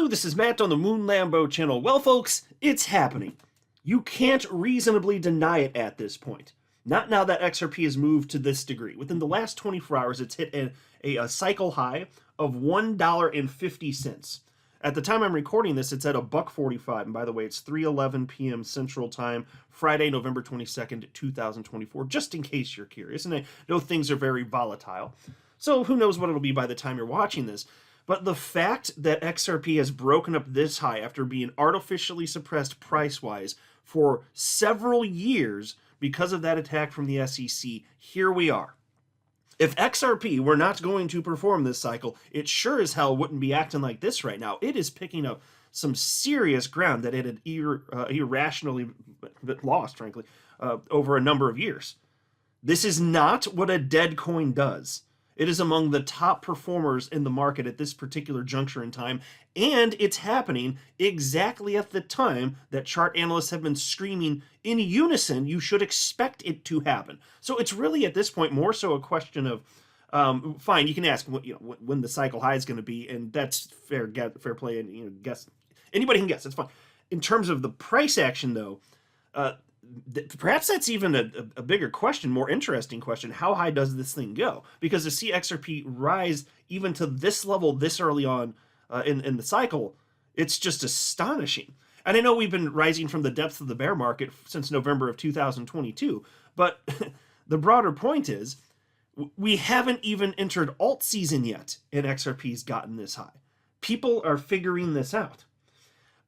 this is Matt on the Moon Lambo channel. Well, folks, it's happening. You can't reasonably deny it at this point. Not now that XRP has moved to this degree. Within the last 24 hours, it's hit a cycle high of $1.50. At the time I'm recording this, it's at $1.45. And by the way, it's 3:11 p.m. Central Time, Friday, November 22nd, 2024, just in case you're curious. And I know things are very volatile, so who knows what it'll be by the time you're watching this. But the fact that XRP has broken up this high after being artificially suppressed price-wise for several years because of that attack from the SEC, here we are. If XRP were not going to perform this cycle, it sure as hell wouldn't be acting like this right now. It is picking up some serious ground that it had irrationally lost, frankly, over a number of years. This is not what a dead coin does. It is among the top performers in the market at this particular juncture in time, and it's happening exactly at the time that chart analysts have been screaming in unison, you should expect it to happen. So it's really at this point more so a question of, fine, you can ask when the cycle high is going to be, and that's fair play, and guess. Anybody can guess, it's fine. In terms of the price action, though, perhaps that's even a bigger question, more interesting question. How high does this thing go? Because to see XRP rise even to this level this early on in the cycle, it's just astonishing. And I know we've been rising from the depths of the bear market since November of 2022, but the broader point is we haven't even entered alt season yet, and XRP's gotten this high. People are figuring this out.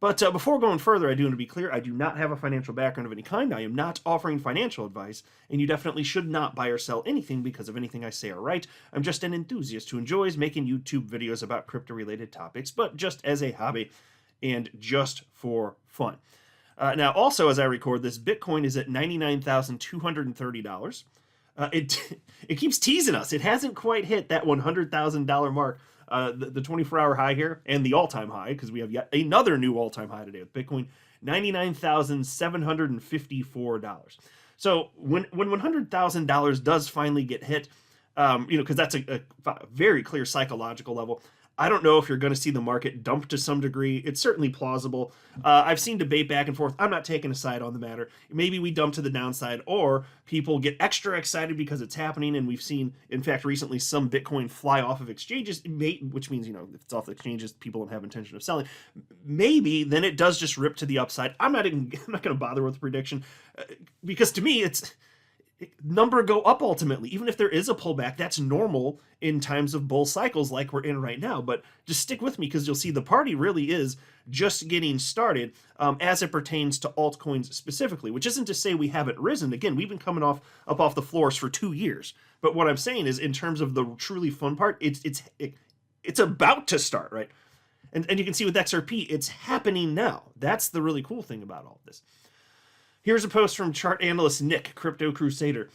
But before going further, I do want to be clear, I do not have a financial background of any kind. I am not offering financial advice, and you definitely should not buy or sell anything because of anything I say or write. I'm just an enthusiast who enjoys making YouTube videos about crypto-related topics, but just as a hobby and just for fun. Now, also, as I record this, Bitcoin is at $99,230. It keeps teasing us. It hasn't quite hit that $100,000 mark. The 24-hour high here and the all-time high, because we have yet another new all-time high today with Bitcoin, $99,754. So when $100,000 does finally get hit, because that's a very clear psychological level, I don't know if you're going to see the market dump to some degree. It's certainly plausible. I've seen debate back and forth. I'm not taking a side on the matter. Maybe we dump to the downside, or people get extra excited because it's happening, and we've seen, in fact, recently some Bitcoin fly off of exchanges, which means, if it's off the exchanges, people don't have intention of selling. Maybe then it does just rip to the upside. I'm not going to bother with the prediction, because to me, it's number go up ultimately. Even if there is a pullback, that's normal in times of bull cycles like we're in right now. But just stick with me, because you'll see the party really is just getting started as it pertains to altcoins specifically, which isn't to say we haven't risen. Again, we've been coming up off the floors for 2 years. But what I'm saying is, in terms of the truly fun part, it's about to start, right? And you can see with XRP, it's happening now. That's the really cool thing about all of this. Here's a post from chart analyst Nick, Crypto Crusader.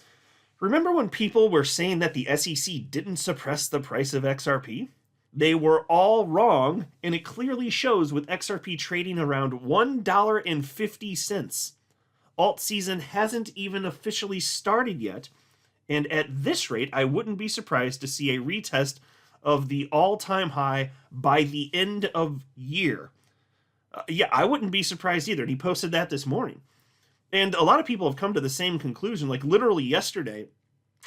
Remember when people were saying that the SEC didn't suppress the price of XRP? They were all wrong, and it clearly shows with XRP trading around $1.50. Alt season hasn't even officially started yet, and at this rate, I wouldn't be surprised to see a retest of the all-time high by the end of year. Yeah, I wouldn't be surprised either, and he posted that this morning. And a lot of people have come to the same conclusion. Like literally yesterday,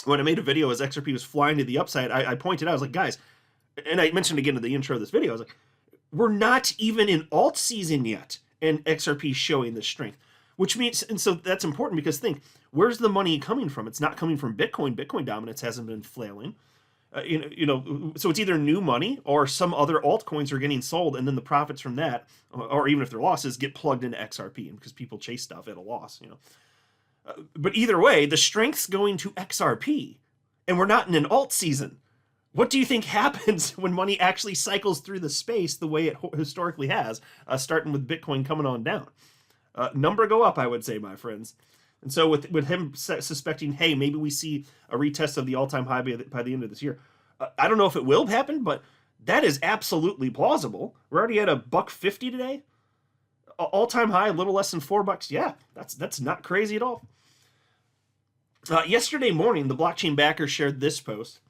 when I made a video as XRP was flying to the upside, I pointed out, I was like, guys, and I mentioned again in the intro of this video, I was like, we're not even in alt season yet, and XRP is showing this strength. Which means, and so that's important, because think, where's the money coming from? It's not coming from Bitcoin. Bitcoin dominance hasn't been flailing. So it's either new money or some other altcoins are getting sold, and then the profits from that, or even if they're losses, get plugged into XRP, because people chase stuff at a loss. But either way, the strength's going to XRP, and we're not in an alt season. What do you think happens when money actually cycles through the space the way it historically has, starting with Bitcoin coming on down? Number go up, I would say, my friends. And so with him suspecting, hey, maybe we see a retest of the all-time high by the end of this year. I don't know if it will happen, but that is absolutely plausible. We're already at $1.50 today. All-time high, a little less than $4. Yeah, that's not crazy at all. Yesterday morning, the blockchain backer shared this post.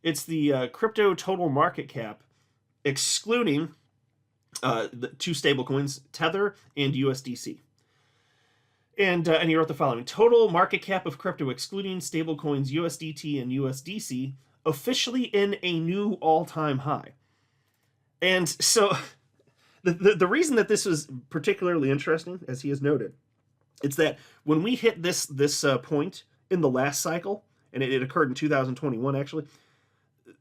It's the crypto total market cap, excluding the two stable coins, Tether and USDC. And he wrote the following: total market cap of crypto, excluding stablecoins USDT and USDC, officially in a new all-time high. And so the reason that this was particularly interesting, as he has noted, it's that when we hit this point in the last cycle, and it occurred in 2021 actually,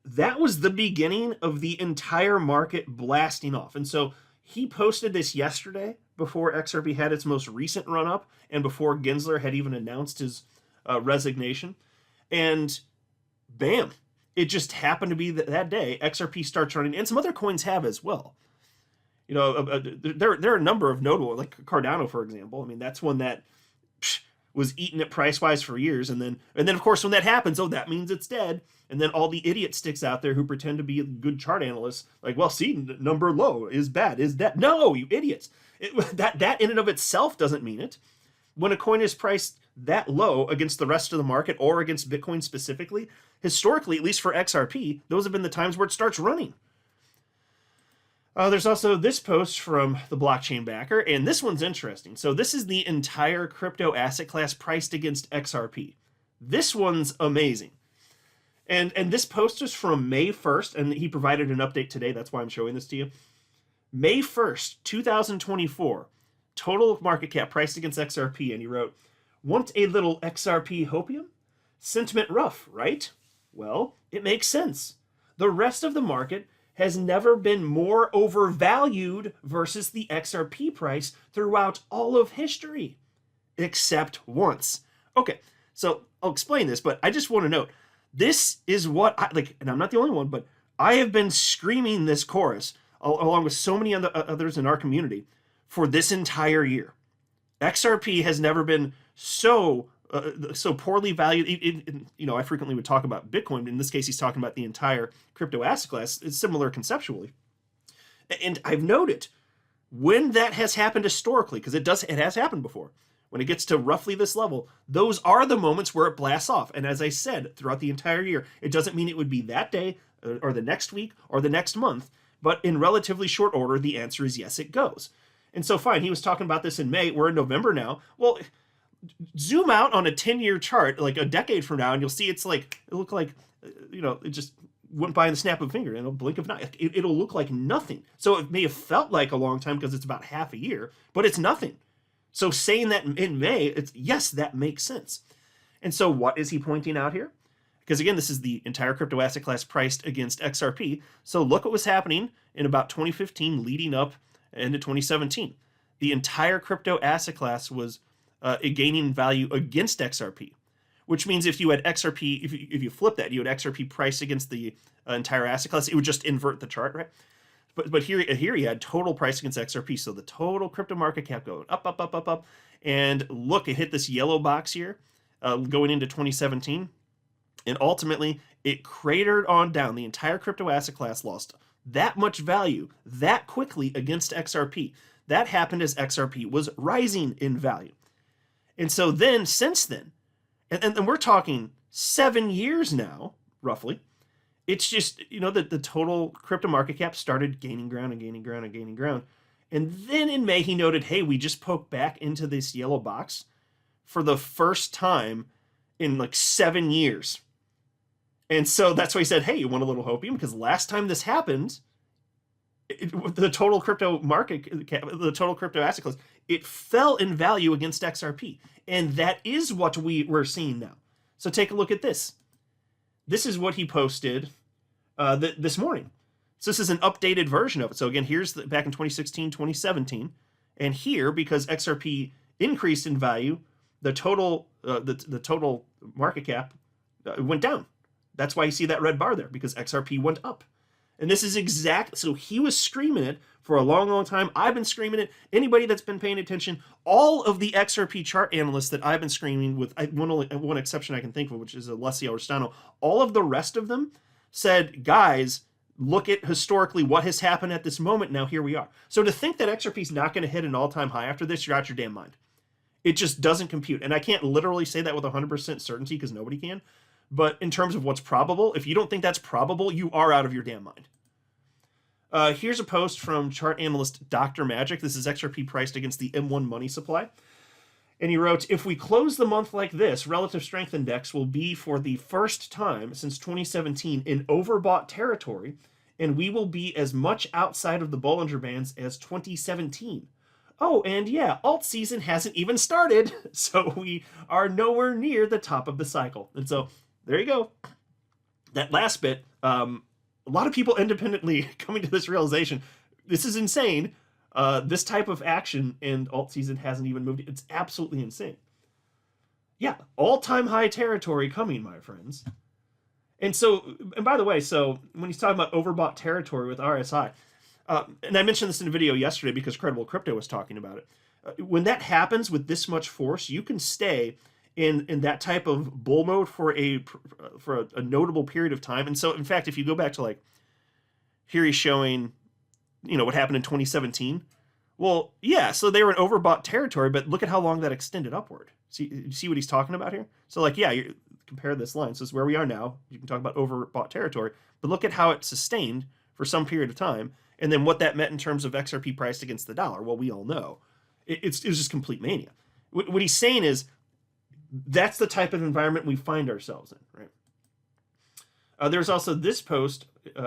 that was the beginning of the entire market blasting off. And so he posted this yesterday before XRP had its most recent run up and before Gensler had even announced his resignation. And bam, it just happened to be that day XRP starts running, and some other coins have as well. You know, there are a number of notable, like Cardano, for example. I mean, that's one that was eating it price-wise for years, and then of course when that happens, oh, that means it's dead. And then all the idiot sticks out there who pretend to be good chart analysts, like, well, see, number low is bad, is that? No, you idiots. That in and of itself doesn't mean it. When a coin is priced that low against the rest of the market or against Bitcoin specifically, historically, at least for XRP, those have been the times where it starts running. There's also this post from the blockchain backer, and this one's interesting. So this is the entire crypto asset class priced against XRP. This one's amazing. And this post is from May 1st, and he provided an update today. That's why I'm showing this to you. May 1st, 2024, total market cap priced against XRP, and he wrote, "Want a little XRP hopium? Sentiment rough, right? Well, it makes sense. The rest of the market has never been more overvalued versus the XRP price throughout all of history, except once." Okay, so I'll explain this, but I just want to note, this is what I like, and I'm not the only one, but I have been screaming this chorus along with so many others in our community for this entire year. XRP has never been so poorly valued. You know, I frequently would talk about Bitcoin, but in this case, he's talking about the entire crypto asset class. It's similar conceptually. And I've noted when that has happened historically, because it has happened before. When it gets to roughly this level, those are the moments where it blasts off. And as I said, throughout the entire year, it doesn't mean it would be that day or the next week or the next month, but in relatively short order, the answer is yes, it goes. And so fine, he was talking about this in May. We're in November now. Well, zoom out on a 10-year chart, like a decade from now, and you'll see it'll look like, you know, it just went by in the snap of a finger, in a blink of an eye. It'll look like nothing. So it may have felt like a long time because it's about half a year, but it's nothing. So saying that in May, yes, that makes sense. And so what is he pointing out here? Because again, this is the entire crypto asset class priced against XRP. So look what was happening in about 2015 leading up into 2017. The entire crypto asset class was gaining value against XRP, which means if you had XRP, if you flip that, you had XRP priced against the entire asset class, it would just invert the chart, right? But here you had total price against XRP. So the total crypto market cap going up. And look, it hit this yellow box here going into 2017. And ultimately, it cratered on down. The entire crypto asset class lost that much value that quickly against XRP. That happened as XRP was rising in value. And so then, since then, and we're talking 7 years now, roughly, it's just, you know, the total crypto market cap started gaining ground. And then in May, he noted, hey, we just poked back into this yellow box for the first time in like 7 years. And so that's why he said, hey, you want a little hopium? Because last time this happened, the total crypto market cap, the total crypto asset class, it fell in value against XRP. And that is what we're seeing now. So take a look at this. This is what he posted this morning. So this is an updated version of it. So again, here's back in 2016, 2017. And here, because XRP increased in value, the total total market cap went down. That's why you see that red bar there, because XRP went up. And this is so he was screaming it for a long, long time. I've been screaming it. Anybody that's been paying attention, all of the XRP chart analysts that I've been screaming with, one exception I can think of, which is Alessio Restano, all of the rest of them said, guys, look at historically what has happened at this moment. Now here we are. So to think that XRP is not going to hit an all-time high after this, you're out your damn mind. It just doesn't compute. And I can't literally say that with 100% certainty because nobody can. But in terms of what's probable, if you don't think that's probable, you are out of your damn mind. Here's a post from chart analyst Dr. Magic. This is XRP priced against the M1 money supply. And he wrote, if we close the month like this, relative strength index will be for the first time since 2017 in overbought territory, and we will be as much outside of the Bollinger Bands as 2017. Oh, and yeah, alt season hasn't even started, so we are nowhere near the top of the cycle. And so there you go. That last bit, a lot of people independently coming to this realization, this is insane. This type of action and alt season hasn't even moved. It's absolutely insane. Yeah, all-time high territory coming, my friends. And so, and by the way, so when he's talking about overbought territory with RSI, and I mentioned this in a video yesterday because Credible Crypto was talking about it. When that happens with this much force, you can stay in that type of bull mode for a notable period of time. And so, in fact, if you go back to like, here he's showing, what happened in 2017. Well, yeah, so they were in overbought territory, but look at how long that extended upward. See what he's talking about here? So like, yeah, you compare this line. So this is where we are now. You can talk about overbought territory, but look at how it sustained for some period of time, and then what that meant in terms of XRP priced against the dollar. Well, we all know. It was just complete mania. What he's saying is, that's the type of environment we find ourselves in, right? There's also this post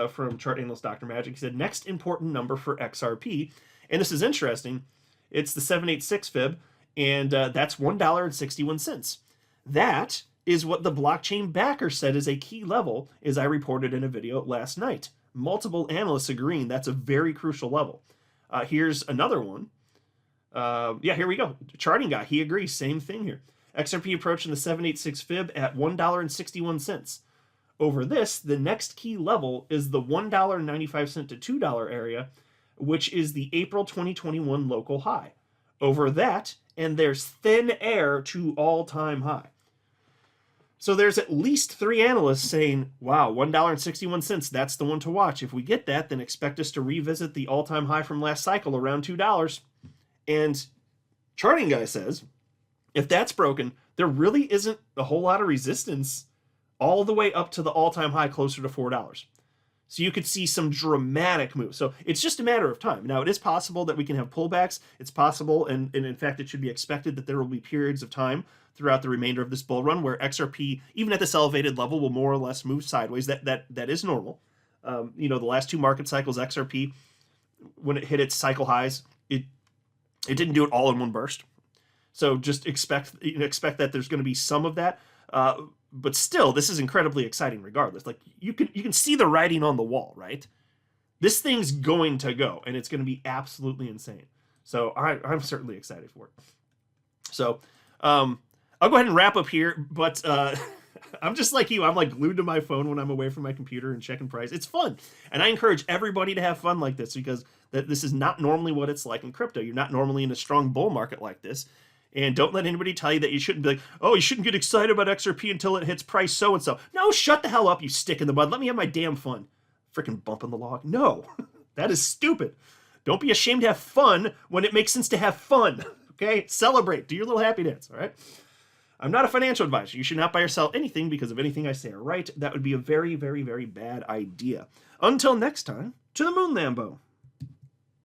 from chart analyst Dr. Magic. He said, next important number for XRP, and this is interesting, it's the 786 fib, and that's $1.61. That is what the blockchain backer said is a key level, as I reported in a video last night. Multiple analysts agreeing that's a very crucial level. Here's another one. Yeah, here we go. Charting guy, he agrees. Same thing here. XRP approaching the 786 fib at $1.61. Over this, the next key level is the $1.95 to $2 area, which is the April 2021 local high. Over that, and there's thin air to all-time high. So there's at least 3 analysts saying, wow, $1.61, that's the one to watch. If we get that, then expect us to revisit the all-time high from last cycle around $2. And charting guy says, if that's broken, there really isn't a whole lot of resistance all the way up to the all-time high closer to $4. So you could see some dramatic moves. So it's just a matter of time. Now, it is possible that we can have pullbacks. It's possible, and in fact, it should be expected that there will be periods of time throughout the remainder of this bull run where XRP, even at this elevated level, will more or less move sideways. That is normal. The last 2 market cycles, XRP, when it hit its cycle highs, it didn't do it all in one burst. So just expect that there's going to be some of that. But still, this is incredibly exciting regardless. Like, you can see the writing on the wall, right? This thing's going to go, and it's going to be absolutely insane. So I'm certainly excited for it. So I'll go ahead and wrap up here, but I'm just like you. I'm like glued to my phone when I'm away from my computer and checking price. It's fun. And I encourage everybody to have fun like this because this is not normally what it's like in crypto. You're not normally in a strong bull market like this. And don't let anybody tell you that you shouldn't be like, oh, you shouldn't get excited about XRP until it hits price so-and-so. No, shut the hell up, you stick in the mud. Let me have my damn fun. Freaking bumping the log. No, that is stupid. Don't be ashamed to have fun when it makes sense to have fun. Okay? Celebrate. Do your little happy dance, all right? I'm not a financial advisor. You should not buy or sell anything because of anything I say or write. That would be a very, very, very bad idea. Until next time, to the moon, Lambo.